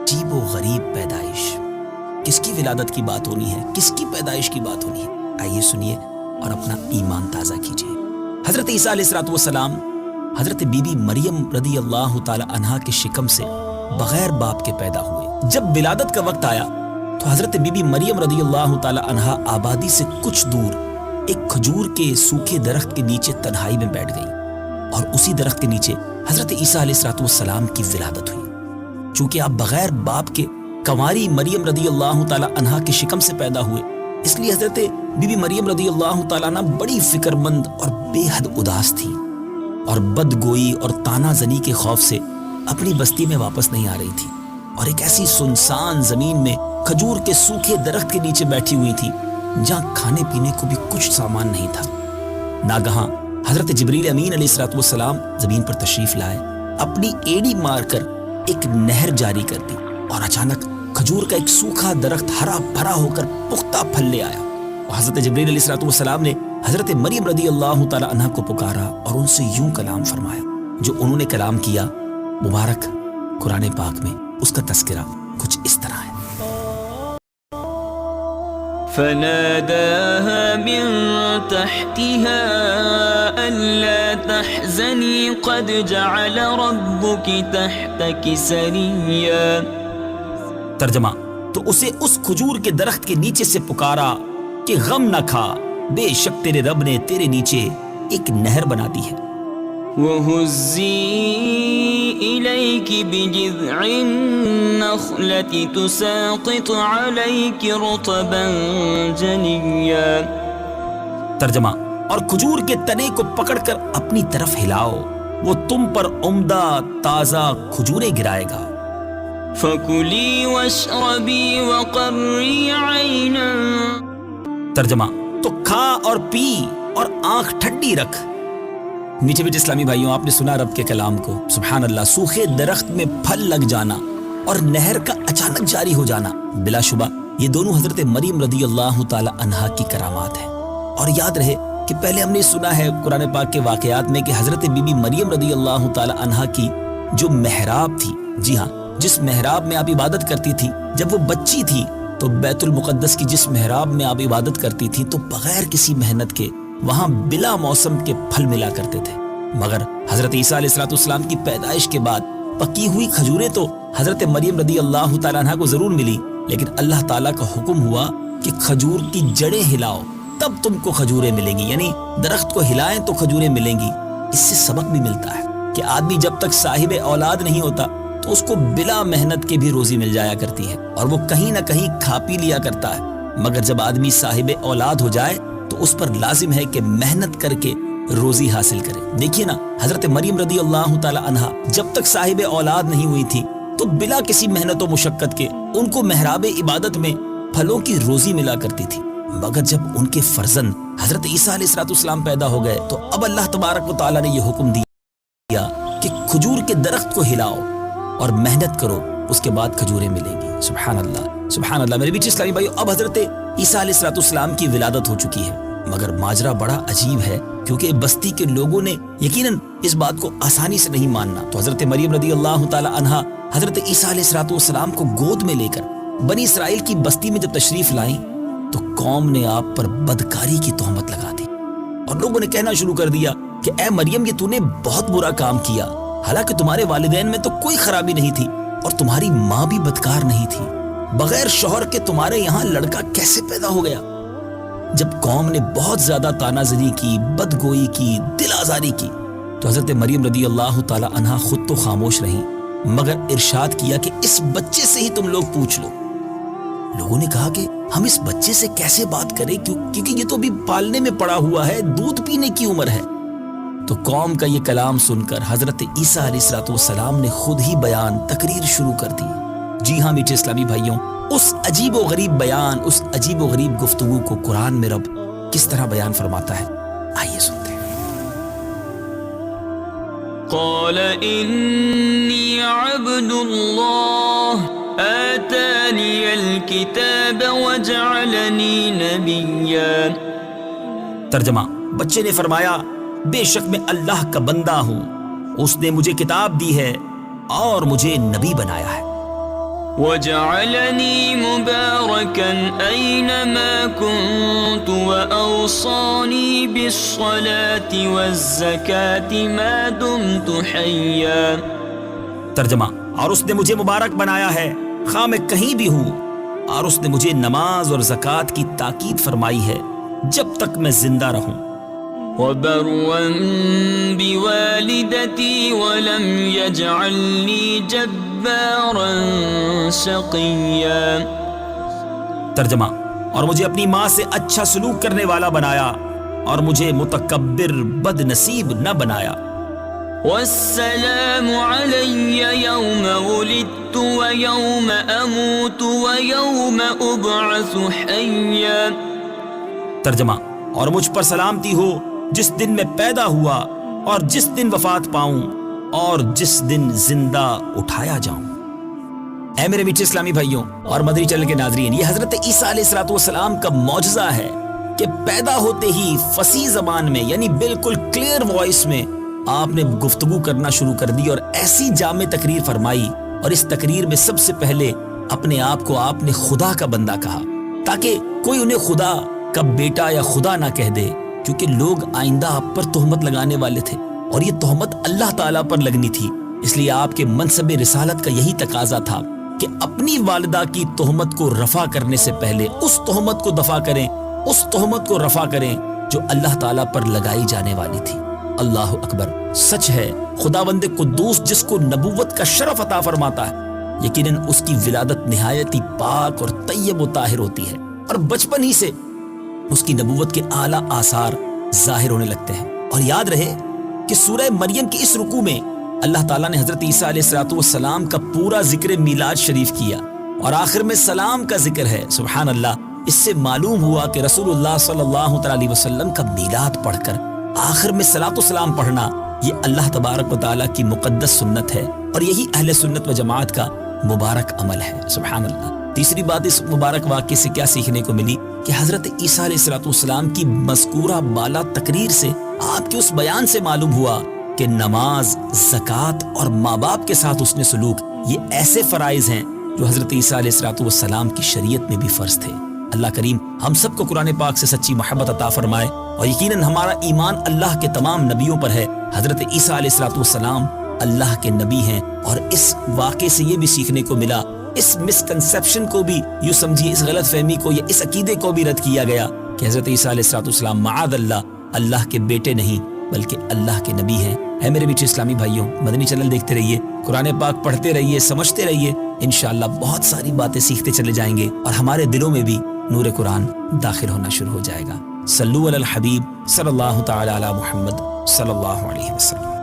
عجیب و غریب پیدائش، کس کی ولادت کی بات ہونی ہے، کس کی پیدائش کی بات ہونی ہے؟ آئیے سنیے اور اپنا ایمان تازہ کیجیے۔ حضرت عیسیٰ علیہ السلام حضرت بی بی مریم رضی اللہ تعالی عنہا کے شکم سے بغیر باپ کے پیدا ہوئے۔ جب ولادت کا وقت آیا تو حضرت بی بی مریم رضی اللہ تعالی عنہا آبادی سے کچھ دور ایک کھجور کے سوکھے درخت کے نیچے تنہائی میں بیٹھ گئی، اور اسی درخت کے نیچے حضرت عیسیٰ علیہ السلام کی ولادت ہوئی۔ چونکہ آپ بغیر باپ کے کنواری مریم رضی اللہ تعالی عنہا کے شکم سے پیدا ہوئے، اس لیے حضرت بی بی مریم رضی اللہ تعالیٰ عنہ بڑی فکر مند اور بے حد اداس تھی، اور بدگوئی اور تانا زنی کے خوف سے اپنی بستی میں واپس نہیں آ رہی تھی، اور ایک ایسی سنسان زمین میں کھجور کے سوکھے درخت کے نیچے بیٹھی ہوئی تھی جہاں کھانے پینے کو بھی کچھ سامان نہیں تھا۔ ناگہاں حضرت جبریل امین علیہ السلام زمین پر تشریف لائے، اپنی ایڑی مار کر ایک نہر جاری کر دی، اور اچانک کھجور کا ایک سوکھا درخت ہرا بھرا ہو کر پختہ پھل لے آیا۔ اور حضرت جبریل علیہ السلام نے حضرت مریم رضی اللہ تعالی عنہ کو پکارا اور ان سے یوں کلام فرمایا۔ جو انہوں نے کلام کیا مبارک قرآن پاک میں اس کا تذکرہ کچھ اس طرح ہے۔ فناداها من تحتها ألا تحزني قد جعل ربك تحتك سريا۔ ترجمہ، تو اسے اس کھجور کے درخت کے نیچے سے پکارا کہ غم نہ کھا، بے شک تیرے رب نے تیرے نیچے ایک نہر بنا دی ہے۔ وَهُزِّي إِلَيْكِ بِجِذْعِ النَّخْلَةِ تُسَاقِطْ عَلَيْكِ رُطَبًا جَنِيًّا۔ ترجمہ، اور کھجور کے تنے کو پکڑ کر اپنی طرف ہلاؤ، وہ تم پر عمدہ تازہ کھجوریں گرائے گا۔ فَكُلِي وَاشْرَبِي وَقَرِّي عَيْنًا۔ ترجمہ، تو کھا اور پی اور آنکھ ٹھنڈی رکھ۔ میٹھے میٹھے اسلامی بھائیوں، آپ نے سنا رب کے کلام کو، سبحان اللہ، سوکھے درخت میں پھل لگ جانا اور نہر کا اچانک جاری ہو جانا، بلا شبہ یہ دونوں حضرت مریم رضی اللہ تعالی عنہا کی کرامات ہیں۔ اور یاد رہے کہ پہلے ہم نے سنا ہے قرآن پاک کے واقعات میں کہ حضرت بی بی مریم رضی اللہ تعالی عنہا کی جو محراب تھی، جی ہاں، جس محراب میں آپ عبادت کرتی تھی جب وہ بچی تھی، تو بیت المقدس کی جس محراب میں آپ عبادت کرتی تھی تو بغیر کسی محنت کے وہاں بلا موسم کے پھل ملا کرتے تھے۔ مگر حضرت عیسیٰ علیہ السلام کی پیدائش کے بعد پکی ہوئی کھجوریں تو حضرت مریم رضی اللہ تعالیٰ عنہ کو ضرور ملی، لیکن اللہ تعالیٰ کا حکم ہوا کہ کھجور کی جڑیں ہلاؤ تب تم کو کھجوریں ملیں گی، یعنی درخت کو ہلائیں تو کھجوریں ملیں گی۔ اس سے سبق بھی ملتا ہے کہ آدمی جب تک صاحب اولاد نہیں ہوتا تو اس کو بلا محنت کے بھی روزی مل جایا کرتی ہے، اور وہ کہیں نہ کہیں کھا پی لیا کرتا ہے، مگر جب آدمی صاحب اولاد ہو جائے تو اس پر لازم ہے کہ محنت کر کے روزی حاصل کرے۔ دیکھیے نا، حضرت مریم رضی اللہ تعالی عنہا جب تک صاحب اولاد نہیں ہوئی تھی تو بلا کسی محنت و مشقت کے ان کو محراب عبادت میں پھلوں کی روزی ملا کرتی تھی، مگر جب ان کے فرزند حضرت عیسیٰ علیہ السلام پیدا ہو گئے تو اب اللہ تبارک و تعالیٰ نے یہ حکم دیا کہ کھجور کے درخت کو ہلاؤ اور محنت کرو، اس کے بعد کھجوریں ملیں گی۔ سبحان اللہ، سبحان اللہ۔ میرے بیچ اسلامی بھائیو، اب حضرت عیسیٰ علیہ السلام کی ولادت ہو چکی ہے، مگر ماجرا بڑا عجیب ہے کیونکہ بستی کے لوگوں نے یقیناً اس بات کو آسانی سے نہیں ماننا، تو حضرت مریم رضی اللہ تعالی عنہا حضرت عیسیٰ علیہ السلام کو گود میں لے کر بنی اسرائیل کی بستی میں جب تشریف لائیں تو قوم نے آپ پر بدکاری کی تہمت لگا دی، اور لوگوں نے کہنا شروع کر دیا کہ اے مریم، یہ تو نے بہت برا کام کیا، حالانکہ تمہارے والدین میں تو کوئی خرابی نہیں تھی اور تمہاری ماں بھی بدکار نہیں تھی، بغیر شوہر کے تمہارے یہاں لڑکا کیسے پیدا ہو گیا؟ جب قوم نے بہت زیادہ تانا زنی کی، بدگوئی کی، دل آزاری کی، تو حضرت مریم رضی اللہ تعالی عنہا خود تو خاموش رہیں، مگر ارشاد کیا کہ اس بچے سے ہی تم لوگ پوچھ لو۔ لوگوں نے کہا کہ ہم اس بچے سے کیسے بات کریں کیونکہ یہ تو ابھی پالنے میں پڑا ہوا ہے، دودھ پینے کی عمر ہے۔ تو قوم کا یہ کلام سن کر حضرت عیسیٰ علیہ السلام نے خود ہی بیان تقریر شروع کر دی۔ جی ہاں میٹھے اسلامی بھائیوں، اس عجیب و غریب بیان، اس عجیب و غریب گفتگو کو قرآن میں رب کس طرح بیان فرماتا ہے، آئیے سنتے ہیں۔ قال انی عبد اللہ آتانی الکتاب وجعلنی نبیا۔ ترجمہ، بچے نے فرمایا، بے شک میں اللہ کا بندہ ہوں، اس نے مجھے کتاب دی ہے اور مجھے نبی بنایا ہے۔ وجعلني مباركا أينما كنت وأوصاني بالصلاة والزكاة ما دمت حيا. ترجمہ: اور اس نے مجھے مبارک بنایا ہے خواہ میں کہیں بھی ہوں، اور اس نے مجھے نماز اور زکوٰۃ کی تاکید فرمائی ہے جب تک میں زندہ رہوں. وبرا بوالدتي ولم يجعلني جبارا شقيا. ترجمہ: اور مجھے اپنی ماں سے اچھا سلوک کرنے والا بنایا اور مجھے متکبر بد نصیب نہ بنایا. والسلام علي يوم ولدت ويوم أموت ويوم أبعث حيا. ترجمہ: اور مجھ پر سلامتی ہو جس دن میں پیدا ہوا اور جس دن وفات پاؤں اور جس دن زندہ اٹھایا جاؤں. اے میرے میٹھے اسلامی بھائیوں اور مدنی چینل کے ناظرین، یہ حضرت عیسیٰ علیہ السلام کا معجزہ ہے کہ پیدا ہوتے ہی فصیح زبان میں یعنی بالکل کلیئر وائس میں آپ نے گفتگو کرنا شروع کر دی اور ایسی جامع تقریر فرمائی، اور اس تقریر میں سب سے پہلے اپنے آپ کو آپ نے خدا کا بندہ کہا تاکہ کوئی انہیں خدا کا بیٹا یا خدا نہ کہہ دے، کیونکہ لوگ آئندہ آپ پر تہمت لگانے والے تھے اور یہ تہمت اللہ تعالیٰ پر لگنی تھی. اس لیے آپ کے منصب رسالت کا یہی تقاضا تھا کہ اپنی والدہ کی تہمت کو رفع کرنے سے پہلے اس تہمت کو دفع کریں، اس تہمت کو رفع کریں جو اللہ تعالیٰ پر لگائی جانے والی تھی. اللہ اکبر. سچ ہے خداوند قدوس جس کو نبوت کا شرف عطا فرماتا ہے، یقیناً اس کی ولادت نہایت ہی پاک اور طیب و طاہر ہوتی ہے، اور بچپن ہی سے اس کی نبوت کے اعلیٰ آثار ظاہر ہونے لگتے ہیں. اور یاد رہے کہ سورہ مریم کی اس رکوع میں اللہ تعالیٰ نے حضرت عیسیٰ علیہ السلام کا پورا ذکر میلاد شریف کیا اور آخر میں سلام کا ذکر ہے. سبحان اللہ. اس سے معلوم ہوا کہ رسول اللہ صلی اللہ علیہ وسلم کا میلاد پڑھ کر آخر میں صلاۃ و سلام پڑھنا یہ اللہ تبارک و تعالیٰ کی مقدس سنت ہے، اور یہی اہل سنت و جماعت کا مبارک عمل ہے. سبحان اللہ. تیسری بات اس مبارک واقعے سے کیا سیکھنے کو ملی کہ حضرت عیسیٰ علیہ السلام کی مذکورہ بالا تقریر سے، آپ کے اس بیان سے معلوم ہوا کہ نماز، زکوٰۃ اور ماں باپ کے ساتھ اس نے سلوک، یہ ایسے فرائض ہیں جو حضرت عیسیٰ علیہ السلام کی شریعت میں بھی فرض تھے. اللہ کریم ہم سب کو قرآن پاک سے سچی محبت عطا فرمائے، اور یقیناً ہمارا ایمان اللہ کے تمام نبیوں پر ہے. حضرت عیسیٰ علیہ السلام اللہ کے نبی ہیں، اور اس واقعے سے یہ بھی سیکھنے کو ملا، اس مسکنسیپشن کو بھی یوں سمجھیے، اس غلط فہمی کو یا اس عقیدے کو بھی رد کیا گیا کہ حضرت عیسیٰ علیہ السلام معاذ اللہ کے بیٹے نہیں بلکہ اللہ کے نبی ہیں. اے میرے میٹھے اسلامی بھائیوں، مدنی چینل دیکھتے رہیے، قرآن پاک پڑھتے رہیے، سمجھتے رہیے، انشاءاللہ بہت ساری باتیں سیکھتے چلے جائیں گے اور ہمارے دلوں میں بھی نور قرآن داخل ہونا شروع ہو جائے گا. صلو علی الحبیب صلی اللہ تعالی علی محمد صلی اللہ علیہ وسلم.